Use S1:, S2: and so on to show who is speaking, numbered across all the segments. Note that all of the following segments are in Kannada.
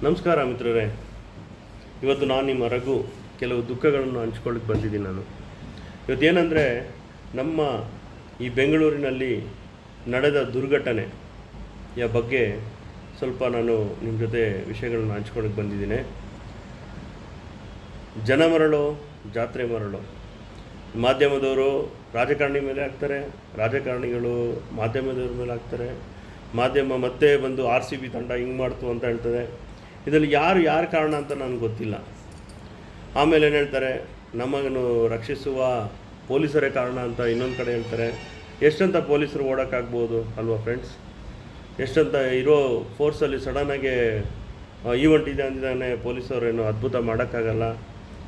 S1: ನಮಸ್ಕಾರ ಮಿತ್ರರೇ. ಇವತ್ತು ನಾನು ನಿಮ್ಮ ರಘು ಕೆಲವು ದುಃಖಗಳನ್ನು ಹಂಚ್ಕೊಳ್ಳಿಕ್ಕೆ ಬಂದಿದ್ದೀನಿ. ಇವತ್ತೇನೆಂದರೆ, ನಮ್ಮ ಈ ಬೆಂಗಳೂರಿನಲ್ಲಿ ನಡೆದ ದುರ್ಘಟನೆಯ ಬಗ್ಗೆ ಸ್ವಲ್ಪ ನಾನು ನಿಮ್ಮ ಜೊತೆ ವಿಷಯಗಳನ್ನು ಹಂಚ್ಕೊಳ್ಳಿಕ್ಕೆ ಬಂದಿದ್ದೀನಿ. ಜನ ಮರಳೋ ಜಾತ್ರೆ ಮರಳೋ, ಮಾಧ್ಯಮದವರು ರಾಜಕಾರಣಿ ಮೇಲೆ ಹಾಕ್ತಾರೆ, ರಾಜಕಾರಣಿಗಳು ಮಾಧ್ಯಮದವ್ರ ಮೇಲೆ ಹಾಕ್ತಾರೆ, ಮಾಧ್ಯಮ ಮತ್ತೆ ಬಂದು RCB ತಂಡ ಹಿಂಗೆ ಮಾಡ್ತು ಅಂತ ಹೇಳ್ತದೆ. ಇದರಲ್ಲಿ ಯಾರು ಕಾರಣ ಅಂತ ನನಗೆ ಗೊತ್ತಿಲ್ಲ. ಆಮೇಲೆ ಏನು ಹೇಳ್ತಾರೆ, ನಮ್ಮನ್ನು ರಕ್ಷಿಸುವ ಪೊಲೀಸರೇ ಕಾರಣ ಅಂತ ಇನ್ನೊಂದು ಕಡೆ ಹೇಳ್ತಾರೆ. ಎಷ್ಟಂತ ಪೊಲೀಸರು ಓಡೋಕ್ಕಾಗ್ಬೋದು ಅಲ್ವಾ ಫ್ರೆಂಡ್ಸ್? ಎಷ್ಟಂತ ಇರೋ ಫೋರ್ಸಲ್ಲಿ ಸಡನ್ನಾಗಿ ಈವೆಂಟ್ ಇದೆ ಅಂದಿದ್ದಾನೆ, ಪೊಲೀಸವ್ರೇನು ಅದ್ಭುತ ಮಾಡೋಕ್ಕಾಗಲ್ಲ.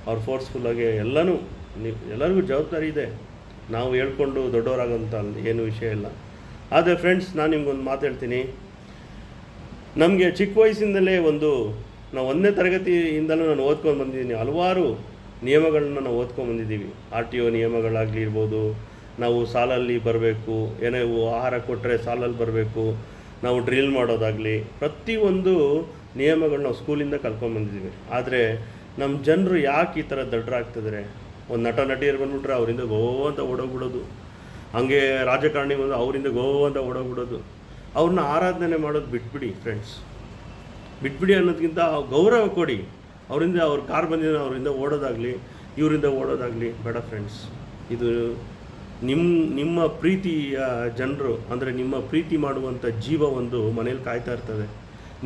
S1: ಅವ್ರು ಫೋರ್ಸ್ಫುಲ್ಲಾಗಿ ಎಲ್ಲರಿಗೂ ಜವಾಬ್ದಾರಿ ಇದೆ. ನಾವು ಹೇಳ್ಕೊಂಡು ದೊಡ್ಡವರಾಗಂತ ಏನು ವಿಷಯ ಇಲ್ಲ. ಆದರೆ ಫ್ರೆಂಡ್ಸ್, ನಾನು ನಿಮ್ಗೊಂದು ಮಾತು ಹೇಳ್ತೀನಿ. ನಮಗೆ ಚಿಕ್ಕ ವಯಸ್ಸಿಂದಲೇ ನಾವು 1ನೇ ತರಗತಿಯಿಂದಲೂ ನಾನು ಓದ್ಕೊಂಡು ಬಂದಿದ್ದೀನಿ. ಹಲವಾರು ನಿಯಮಗಳನ್ನ ನಾವು ಓದ್ಕೊಂಡು ಬಂದಿದ್ದೀವಿ. RTO ನಿಯಮಗಳಾಗಲಿ ಇರ್ಬೋದು, ನಾವು ಸಾಲಲ್ಲಿ ಬರಬೇಕು, ಏನೇ ಆಹಾರ ಕೊಟ್ಟರೆ ಸಾಲಲ್ಲಿ ಬರಬೇಕು, ನಾವು ಡ್ರಿಲ್ ಮಾಡೋದಾಗಲಿ, ಪ್ರತಿಯೊಂದು ನಿಯಮಗಳು ನಾವು ಸ್ಕೂಲಿಂದ ಕಲ್ತ್ಕೊಂಡು ಬಂದಿದ್ದೀವಿ. ಆದರೆ ನಮ್ಮ ಜನರು ಯಾಕೆ ಈ ಥರ ದಡ್ಡರಾಗ್ತಿದ್ದಾರೆ? ಒಂದು ನಟಿಯರು ಬಂದುಬಿಟ್ರೆ ಅವರಿಂದ ಗೋ ಅಂತ ಓಡೋಗ್ಬಿಡೋದು, ಹಾಗೆ ರಾಜಕಾರಣಿ ಬಂದು ಅವರಿಂದ ಗೋ ಅಂತ ಓಡೋಗ್ಬಿಡೋದು. ಅವ್ರನ್ನ ಆರಾಧನೆ ಮಾಡೋದು ಬಿಟ್ಬಿಡಿ ಫ್ರೆಂಡ್ಸ್, ಬಿಟ್ಬಿಡಿ. ಅನ್ನೋದಕ್ಕಿಂತ ಗೌರವ ಕೊಡಿ. ಅವರಿಂದ ಅವ್ರ ಕಾರ್ ಬಂದಿದ್ದ ಅವರಿಂದ ಓಡೋದಾಗಲಿ, ಇವರಿಂದ ಓಡೋದಾಗಲಿ ಬೇಡ ಫ್ರೆಂಡ್ಸ್. ಇದು ನಿಮ್ಮ ಪ್ರೀತಿಯ ಜನರು, ಅಂದರೆ ನಿಮ್ಮ ಪ್ರೀತಿ ಮಾಡುವಂಥ ಜೀವ ಒಂದು ಮನೇಲಿ ಕಾಯ್ತಾ ಇರ್ತದೆ.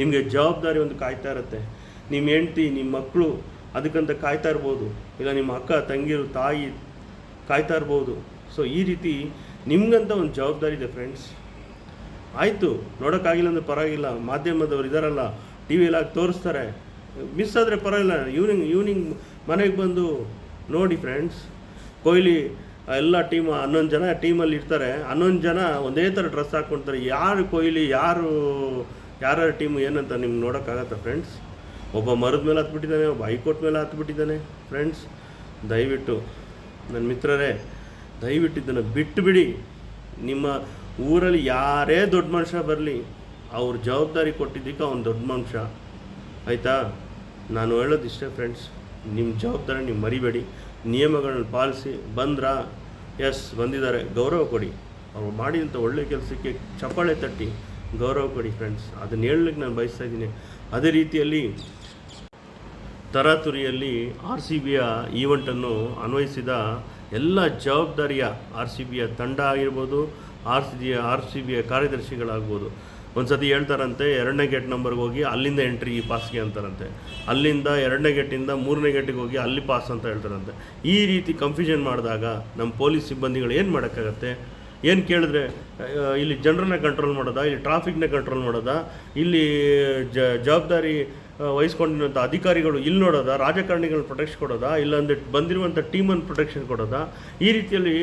S1: ನಿಮಗೆ ಜವಾಬ್ದಾರಿ ಒಂದು ಕಾಯ್ತಾ ಇರುತ್ತೆ. ನಿಮ್ಮ ಹೆಂಡ್ತಿ, ನಿಮ್ಮ ಮಕ್ಕಳು ಅದಕ್ಕಂತ ಕಾಯ್ತಾ ಇರ್ಬೋದು, ಇಲ್ಲ ನಿಮ್ಮ ಅಕ್ಕ ತಂಗಿರು ತಾಯಿ ಕಾಯ್ತಾ ಇರ್ಬೋದು. ಸೊ ಈ ರೀತಿ ನಿಮ್ಗಂತ ಒಂದು ಜವಾಬ್ದಾರಿ ಇದೆ ಫ್ರೆಂಡ್ಸ್. ಆಯಿತು, ನೋಡೋಕ್ಕಾಗಿಲ್ಲ ಅಂದರೆ ಪರವಾಗಿಲ್ಲ, ಮಾಧ್ಯಮದವ್ರು ಇದ್ದಾರಲ್ಲ, TV ವಿಯಲ್ಲಿ ತೋರಿಸ್ತಾರೆ, ಮಿಸ್ ಆದರೆ ಪರವಾಗಿಲ್ಲ. ಈವ್ನಿಂಗ್ ಮನೆಗೆ ಬಂದು ನೋಡಿ ಫ್ರೆಂಡ್ಸ್. ಕೊಹ್ಲಿ ಎಲ್ಲ ಟೀಮ್ 11 ಜನ ಟೀಮಲ್ಲಿ ಇರ್ತಾರೆ. 11 ಜನ ಒಂದೇ ಥರ ಡ್ರೆಸ್ ಹಾಕ್ಕೊಳ್ತಾರೆ. ಯಾರು ಕೊಹ್ಲಿ, ಯಾರ್ಯಾರ ಟೀಮು ಏನಂತ ನಿಮ್ಗೆ ನೋಡೋಕ್ಕಾಗತ್ತಾ ಫ್ರೆಂಡ್ಸ್? ಒಬ್ಬ ಮರದ ಮೇಲೆ ಹತ್ಬಿಟ್ಟಿದ್ದಾನೆ, ಒಬ್ಬ ಹೈಕೋರ್ಟ್ ಮೇಲೆ ಹತ್ಬಿಟ್ಟಿದ್ದಾನೆ ಫ್ರೆಂಡ್ಸ್. ದಯವಿಟ್ಟು ನನ್ನ ಮಿತ್ರರೇ, ದಯವಿಟ್ಟು ಇದನ್ನು ಬಿಟ್ಟುಬಿಡಿ. ನಿಮ್ಮ ಊರಲ್ಲಿ ಯಾರೇ ದೊಡ್ಡ ಮನುಷ್ಯ ಬರಲಿ, ಅವ್ರ ಜವಾಬ್ದಾರಿ ಕೊಟ್ಟಿದ್ದಕ್ಕೆ ಅವ್ನು ದೊಡ್ಡ ಮನುಷ್ಯ, ಆಯಿತಾ? ನಾನು ಹೇಳೋದು ಇಷ್ಟೇ ಫ್ರೆಂಡ್ಸ್, ನಿಮ್ಮ ಜವಾಬ್ದಾರಿ ನೀವು ಮರಿಬೇಡಿ. ನಿಯಮಗಳನ್ನ ಪಾಲಿಸಿ. ಬಂದಿದ್ದಾರೆ, ಗೌರವ ಕೊಡಿ. ಅವ್ರು ಮಾಡಿದಂಥ ಒಳ್ಳೆ ಕೆಲಸಕ್ಕೆ ಚಪ್ಪಾಳೆ ತಟ್ಟಿ ಗೌರವ ಕೊಡಿ ಫ್ರೆಂಡ್ಸ್. ಅದನ್ನು ಹೇಳಲಿಕ್ಕೆ ನಾನು ಬಯಸ್ತಾ ಇದ್ದೀನಿ. ಅದೇ ರೀತಿಯಲ್ಲಿ ತರಾತುರಿಯಲ್ಲಿ RCBಯ ಈವೆಂಟನ್ನು ಅನ್ವಯಿಸಿದ ಎಲ್ಲ ಜವಾಬ್ದಾರಿಯ RCBಯ ತಂಡ ಆಗಿರ್ಬೋದು, RCBಯ ಕಾರ್ಯದರ್ಶಿಗಳಾಗ್ಬೋದು. ಒಂದು ಸತಿ ಹೇಳ್ತಾರಂತೆ, 2ನೇ ಗೇಟ್ ನಂಬರ್ಗೆ ಹೋಗಿ ಅಲ್ಲಿಂದ ಎಂಟ್ರಿ ಪಾಸ್ಗೆ ಅಂತಾರಂತೆ, ಅಲ್ಲಿಂದ 2ನೇ ಗೇಟಿಂದ 3ನೇ ಗೇಟಿಗೆ ಹೋಗಿ ಅಲ್ಲಿ ಪಾಸ್ ಅಂತ ಹೇಳ್ತಾರಂತೆ. ಈ ರೀತಿ ಕನ್ಫ್ಯೂಷನ್ ಮಾಡಿದಾಗ ನಮ್ಮ ಪೊಲೀಸ್ ಸಿಬ್ಬಂದಿಗಳು ಏನು ಮಾಡೋಕ್ಕಾಗತ್ತೆ? ಏನು ಕೇಳಿದ್ರೆ, ಇಲ್ಲಿ ಜನರನ್ನ ಕಂಟ್ರೋಲ್ ಮಾಡೋದಾ, ಇಲ್ಲಿ ಟ್ರಾಫಿಕ್ನ ಕಂಟ್ರೋಲ್ ಮಾಡೋದಾ, ಇಲ್ಲಿ ಜವಾಬ್ದಾರಿ ವಹಿಸ್ಕೊಂಡಿರುವಂಥ ಅಧಿಕಾರಿಗಳು ಇಲ್ಲಿ ನೋಡೋದಾ, ರಾಜಕಾರಣಿಗಳನ್ನ ಪ್ರೊಟೆಕ್ಷನ್ ಕೊಡೋದಾ, ಇಲ್ಲಾಂದರೆ ಬಂದಿರುವಂಥ ಟೀಮನ್ನು ಪ್ರೊಟೆಕ್ಷನ್ ಕೊಡೋದಾ? ಈ ರೀತಿಯಲ್ಲಿ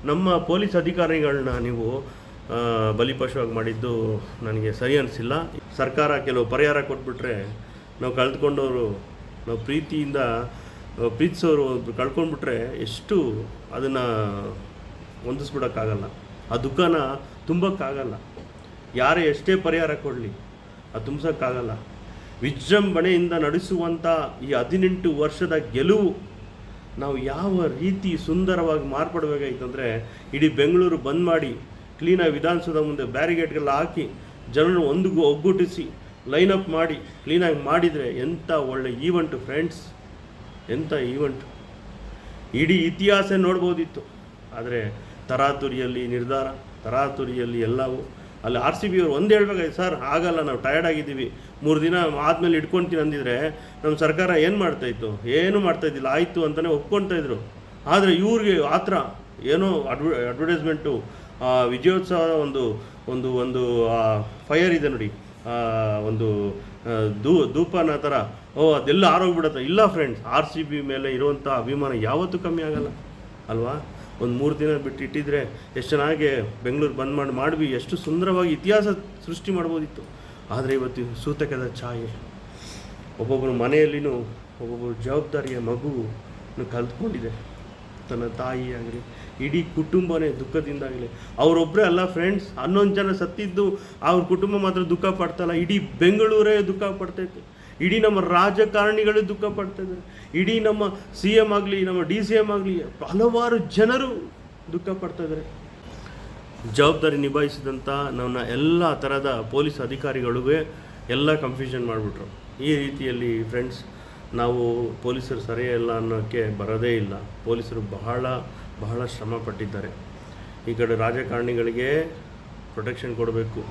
S1: ನಮ್ಮ ಪೊಲೀಸ್ ಅಧಿಕಾರಿಗಳನ್ನ ನೀವು ಬಲಿಪಶುವಾಗಿ ಮಾಡಿದ್ದು ನನಗೆ ಸರಿ ಅನಿಸಿಲ್ಲ. ಸರ್ಕಾರ ಕೆಲವು ಪರಿಹಾರ ಕೊಟ್ಬಿಟ್ರೆ, ನಾವು ಕಳೆದುಕೊಂಡವರು, ನಾವು ಪ್ರೀತಿಯಿಂದ ಪ್ರೀತಿಸೋರು ಕಳ್ಕೊಂಡ್ಬಿಟ್ರೆ ಎಷ್ಟು ಅದನ್ನು ಹೊಂದಿಸ್ಬಿಡೋಕ್ಕಾಗಲ್ಲ, ಆ ದುಃಖನ ತುಂಬಕ್ಕಾಗಲ್ಲ. ಯಾರೇ ಎಷ್ಟೇ ಪರಿಹಾರ ಕೊಡಲಿ ಅದು ತುಂಬಿಸೋಕ್ಕಾಗಲ್ಲ. ವಿಜೃಂಭಣೆಯಿಂದ ನಡೆಸುವಂಥ ಈ 18 ವರ್ಷದ ಗೆಲುವು ನಾವು ಯಾವ ರೀತಿ ಸುಂದರವಾಗಿ ಮಾರ್ಪಡಬೇಕಾಗಿತ್ತಂದರೆ, ಇಡೀ ಬೆಂಗಳೂರು ಬಂದ್ ಮಾಡಿ, ಕ್ಲೀನಾಗಿ ವಿಧಾನಸೌಧ ಮುಂದೆ ಬ್ಯಾರಿಗೇಡ್ಗೆಲ್ಲ ಹಾಕಿ, ಜನರನ್ನು ಒಗ್ಗೂಟಿಸಿ ಲೈನಪ್ ಮಾಡಿ ಕ್ಲೀನಾಗಿ ಮಾಡಿದರೆ ಎಂಥ ಒಳ್ಳೆ ಈವೆಂಟು ಫ್ರೆಂಡ್ಸ್, ಎಂಥ ಈವೆಂಟು! ಇಡೀ ಇತಿಹಾಸ ನೋಡ್ಬೋದಿತ್ತು. ಆದರೆ ತರಾತುರಿಯಲ್ಲಿ ನಿರ್ಧಾರ, ತರಾತುರಿಯಲ್ಲಿ ಎಲ್ಲವೂ. ಅಲ್ಲಿ RCB ಅವರು ಒಂದು ಹೇಳ್ಬೇಕಾಯ್ತು, ಸರ್ ಆಗಲ್ಲ, ನಾವು ಟಯರ್ಡ್ ಆಗಿದ್ದೀವಿ, 3 ದಿನ ಆದಮೇಲೆ ಇಟ್ಕೊಳ್ತೀನಿ ಅಂದಿದ್ರೆ ನಮ್ಮ ಸರ್ಕಾರ ಏನು ಮಾಡ್ತಾಯಿತ್ತು? ಏನೂ ಮಾಡ್ತಾಯಿದ್ದಿಲ್ಲ, ಆಯಿತು ಅಂತಲೇ ಒಪ್ಕೊಳ್ತಾಯಿದ್ರು. ಆದರೆ ಇವ್ರಿಗೆ ಆ ಥರ ಏನೋ ಅಡ್ವರ್ಟೈಸ್ಮೆಂಟು, ವಿಜಯೋತ್ಸವದ ಒಂದು ಫೈರ್ ಇದೆ ನೋಡಿ, ಒಂದು ಧೂಪನ ಥರ, ಅದೆಲ್ಲ ಆರೋಗ್ಬಿಡುತ್ತೆ. ಇಲ್ಲ ಫ್ರೆಂಡ್ಸ್, RCB ಮೇಲೆ ಇರುವಂಥ ಅಭಿಮಾನ ಯಾವತ್ತೂ ಕಮ್ಮಿ ಆಗಲ್ಲ ಅಲ್ವಾ? ಒಂದು 3 ದಿನ ಬಿಟ್ಟು ಇಟ್ಟಿದ್ರೆ ಎಷ್ಟು ಚೆನ್ನಾಗಿ ಬೆಂಗಳೂರು ಬಂದ್ ಮಾಡಿದ್ವಿ, ಎಷ್ಟು ಸುಂದರವಾಗಿ ಇತಿಹಾಸ ಸೃಷ್ಟಿ ಮಾಡ್ಬೋದಿತ್ತು. ಆದರೆ ಇವತ್ತು ಸೂತಕದ ಛಾಯೆ. ಒಬ್ಬೊಬ್ಬರು ಮನೆಯಲ್ಲಿನೂ ಒಬ್ಬೊಬ್ಬರು ಜವಾಬ್ದಾರಿಯ ಮಗುವನ್ನು ಕಲ್ತ್ಕೊಂಡಿದೆ. ತನ್ನ ತಾಯಿ ಆಗಲಿ, ಇಡೀ ಕುಟುಂಬನೇ ದುಃಖದಿಂದಾಗಲಿ. ಅವರೊಬ್ಬರೇ ಅಲ್ಲ ಫ್ರೆಂಡ್ಸ್, 11 ಜನ ಸತ್ತಿದ್ದು ಅವ್ರ ಕುಟುಂಬ ಮಾತ್ರ ದುಃಖ ಪಡ್ತಲ್ಲ, ಇಡೀ ಬೆಂಗಳೂರೇ ದುಃಖ ಪಡ್ತೈತೆ. ಇಡೀ ನಮ್ಮ ರಾಜಕಾರಣಿಗಳು ದುಃಖ ಪಡ್ತಾ ಇದ್ದಾರೆ, ಇಡೀ ನಮ್ಮ CM ಆಗಲಿ, ನಮ್ಮ DCM ಆಗಲಿ, ಹಲವಾರು ಜನರು ದುಃಖ ಪಡ್ತಾ ಇದ್ದಾರೆ. ಜವಾಬ್ದಾರಿ ನಿಭಾಯಿಸಿದಂಥ ನನ್ನ ಎಲ್ಲ ಥರದ ಪೊಲೀಸ್ ಅಧಿಕಾರಿಗಳಿಗೂ ಎಲ್ಲ ಕನ್ಫ್ಯೂಷನ್ ಮಾಡಿಬಿಟ್ರು. ಈ ರೀತಿಯಲ್ಲಿ ಫ್ರೆಂಡ್ಸ್, ನಾವು ಪೊಲೀಸರು ಸರಿಯಲ್ಲ ಅನ್ನೋಕ್ಕೆ ಬರೋದೇ ಇಲ್ಲ. ಪೊಲೀಸರು ಬಹಳ ಶ್ರಮ ಪಟ್ಟಿದ್ದಾರೆ. ಈ ಕಡೆ ರಾಜಕಾರಣಿಗಳಿಗೆ ಪ್ರೊಟೆಕ್ಷನ್ ಕೊಡಬೇಕು,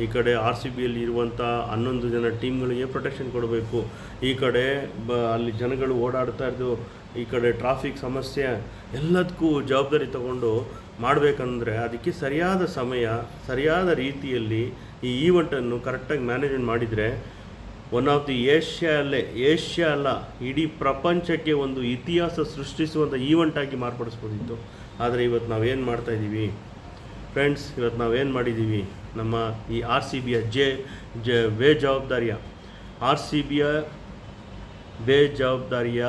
S1: ಈ ಕಡೆ RCBಯಲ್ಲಿ ಇರುವಂಥ 11 ಜನ ಟೀಮ್ಗಳಿಗೆ ಪ್ರೊಟೆಕ್ಷನ್ ಕೊಡಬೇಕು, ಈ ಕಡೆ ಅಲ್ಲಿ ಜನಗಳು ಓಡಾಡ್ತಾ ಇದ್ದು, ಈ ಕಡೆ ಟ್ರಾಫಿಕ್ ಸಮಸ್ಯೆ, ಎಲ್ಲದಕ್ಕೂ ಜವಾಬ್ದಾರಿ ತಗೊಂಡು ಮಾಡಬೇಕಂದ್ರೆ ಅದಕ್ಕೆ ಸರಿಯಾದ ಸಮಯ, ಸರಿಯಾದ ರೀತಿಯಲ್ಲಿ ಈ ಈವೆಂಟನ್ನು ಕರೆಕ್ಟಾಗಿ ಮ್ಯಾನೇಜ್ಮೆಂಟ್ ಮಾಡಿದರೆ ಒನ್ ಆಫ್ ದಿ ಏಷ್ಯಾ ಅಲ್ಲ, ಇಡೀ ಪ್ರಪಂಚಕ್ಕೆ ಒಂದು ಇತಿಹಾಸ ಸೃಷ್ಟಿಸುವಂಥ ಈವೆಂಟಾಗಿ ಮಾರ್ಪಡಿಸ್ಬೋದಿತ್ತು. ಆದರೆ ಇವತ್ತು ನಾವೇನು ಮಾಡ್ತಾಯಿದ್ದೀವಿ ಫ್ರೆಂಡ್ಸ್, ಇವತ್ತು ನಾವೇನು ಮಾಡಿದ್ದೀವಿ, ನಮ್ಮ ಈ RCBಯ ಬೇಜವಾಬ್ದಾರಿಯ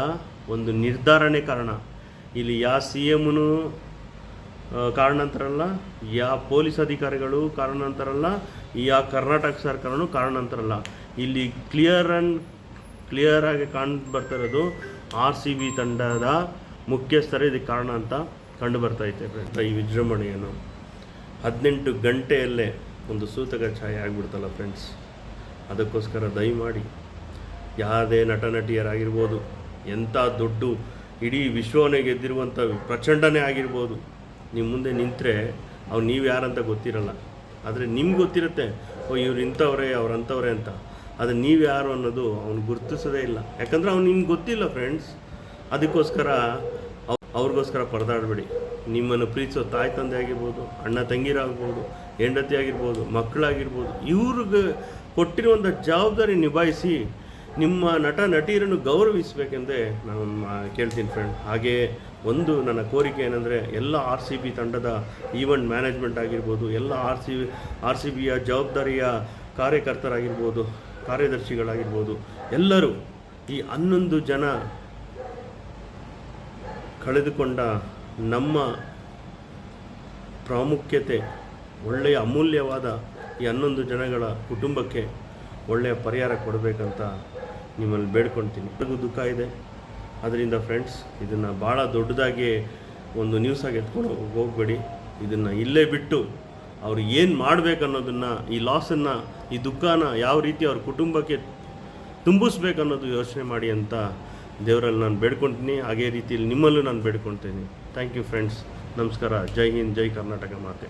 S1: ಒಂದು ನಿರ್ಧಾರನೇ ಕಾರಣ. ಇಲ್ಲಿ ಯಾವ CMನೂ ಕಾರಣಾಂತರಲ್ಲ, ಯಾವ ಪೊಲೀಸ್ ಅಧಿಕಾರಿಗಳು ಕಾರಣಾಂತರಲ್ಲ, ಯಾವ ಕರ್ನಾಟಕ ಸರ್ಕಾರನೂ ಕಾರಣಾಂತರಲ್ಲ. ಇಲ್ಲಿ ಕ್ಲಿಯರಾಗಿ ಕಂಡು ಬರ್ತಾ ಇರೋದು RCB ತಂಡದ ಮುಖ್ಯಸ್ಥರೇ ಇದಕ್ಕೆ ಕಾರಣ ಅಂತ ಕಂಡು ಬರ್ತೈತೆ. ಈ ವಿಜೃಂಭಣೆಯನ್ನು 18 ಗಂಟೆಯಲ್ಲೇ ಒಂದು ಸೂತಕ ಛಾಯೆ ಆಗಿಬಿಡ್ತಲ್ಲ ಫ್ರೆಂಡ್ಸ್. ಅದಕ್ಕೋಸ್ಕರ ದಯಮಾಡಿ ಯಾವುದೇ ನಟನಟಿಯರಾಗಿರ್ಬೋದು, ಎಂಥ ದೊಡ್ಡ ಇಡೀ ವಿಶ್ವವನ್ನೇ ಗೆದ್ದಿರುವಂಥ ಪ್ರಚಂಡನೇ ಆಗಿರ್ಬೋದು, ನಿಮ್ಮ ಮುಂದೆ ನಿಂತರೆ ಅವ್ರು ನೀವು ಯಾರಂತ ಗೊತ್ತಿರಲ್ಲ. ಆದರೆ ನಿಮ್ಗೆ ಗೊತ್ತಿರುತ್ತೆ, ಇವ್ರು ಇಂಥವ್ರೆ ಅವ್ರು ಅಂಥವ್ರೆ ಅಂತ. ಆದರೆ ನೀವು ಯಾರು ಅನ್ನೋದು ಅವ್ನು ಗುರುತಿಸೋದೇ ಇಲ್ಲ, ಯಾಕಂದರೆ ಅವ್ನು ನಿಮ್ಗೆ ಗೊತ್ತಿಲ್ಲ ಫ್ರೆಂಡ್ಸ್. ಅದಕ್ಕೋಸ್ಕರ ಅವ್ರಿಗೋಸ್ಕರ ಪರದಾಡಬೇಡಿ. ನಿಮ್ಮನ್ನು ಪ್ರೀತಿಸೋ ತಾಯಿ ತಂದೆ ಆಗಿರ್ಬೋದು, ಅಣ್ಣ ತಂಗಿರಾಗ್ಬೋದು, ಹೆಂಡತಿ ಆಗಿರ್ಬೋದು, ಮಕ್ಕಳಾಗಿರ್ಬೋದು, ಇವ್ರಿಗೆ ಕೊಟ್ಟಿರುವಂಥ ಜವಾಬ್ದಾರಿ ನಿಭಾಯಿಸಿ ನಿಮ್ಮ ನಟಿಯರನ್ನು ಗೌರವಿಸಬೇಕೆಂದೇ ನಾನು ಕೇಳ್ತೀನಿ ಫ್ರೆಂಡ್. ಹಾಗೇ ಒಂದು ನನ್ನ ಕೋರಿಕೆ ಏನಂದರೆ, ಎಲ್ಲ RCB ತಂಡದ ಈವೆಂಟ್ ಮ್ಯಾನೇಜ್ಮೆಂಟ್ ಆಗಿರ್ಬೋದು, ಎಲ್ಲ RCBಯ ಜವಾಬ್ದಾರಿಯ ಕಾರ್ಯಕರ್ತರಾಗಿರ್ಬೋದು, ಕಾರ್ಯದರ್ಶಿಗಳಾಗಿರ್ಬೋದು, ಎಲ್ಲರೂ ಈ 11 ಜನ ಕಳೆದುಕೊಂಡ ನಮ್ಮ ಪ್ರಾಮುಖ್ಯತೆ, ಒಳ್ಳೆಯ ಅಮೂಲ್ಯವಾದ ಈ 11 ಜನಗಳ ಕುಟುಂಬಕ್ಕೆ ಒಳ್ಳೆಯ ಪರಿಹಾರ ಕೊಡಬೇಕಂತ ನಿಮ್ಮಲ್ಲಿ ಬೇಡ್ಕೊಳ್ತೀನಿ. ನನಗೂ ದುಃಖ ಇದೆ. ಅದರಿಂದ ಫ್ರೆಂಡ್ಸ್, ಇದನ್ನು ಭಾಳ ದೊಡ್ಡದಾಗಿ ಒಂದು ನ್ಯೂಸಾಗಿ ಎತ್ಕೊಂಡು ಹೋಗಬೇಡಿ. ಇದನ್ನು ಇಲ್ಲೇ ಬಿಟ್ಟು ಅವ್ರು ಏನು ಮಾಡಬೇಕನ್ನೋದನ್ನು, ಈ ಲಾಸನ್ನು, ಈ ದುಃಖನ ಯಾವ ರೀತಿ ಅವ್ರ ಕುಟುಂಬಕ್ಕೆ ತುಂಬಿಸ್ಬೇಕನ್ನೋದು ಯೋಚನೆ ಮಾಡಿ ಅಂತ ದೇವರಲ್ಲಿ ನಾನು ಬೇಡ್ಕೊಳ್ತೀನಿ. ಹಾಗೇ ರೀತಿಯಲ್ಲಿ ನಿಮ್ಮಲ್ಲೂ ನಾನು ಬೇಡ್ಕೊಳ್ತೀನಿ. Thank you friends. ನಮಸ್ಕಾರ. ಜೈ ಹಿಂದ್, ಜೈ ಕರ್ನಾಟಕ ಮಾತೆ.